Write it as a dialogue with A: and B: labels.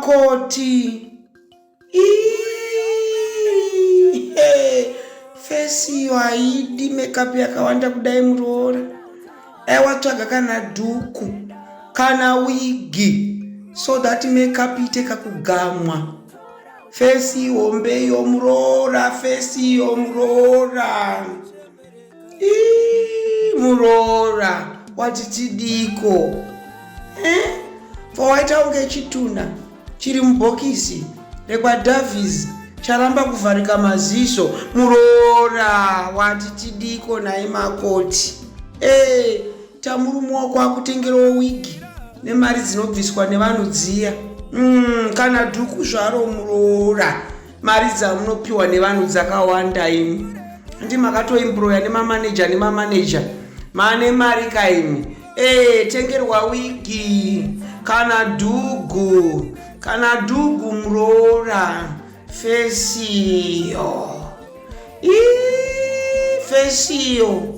A: makoti. Fesi iyo haidi makeup yakawanda kudai muroora. Watsvaga kana dhuku kana wigi so that makeup iite kakugamwa. Fesi hombe yomuroora, fesi yomuroora. Muroora wati tidiko. Waita unge chituna chiri mubhokisi rekwaDavis charamba kuvharika maziso. Muroora wati tidiko nai makoti. Tamurume wako akutengerawo wigi nemari dzinobviswa nevanhu dziya. Kana dhuku zvaro muroora, mari dzamunopiwa nevanhu dzakawanda imi. Ndi makatoimbroya nemamaneja mane mari kaimi. Tengerwa wigi kana dhugu muroora. Fesiyo. Fesiyo.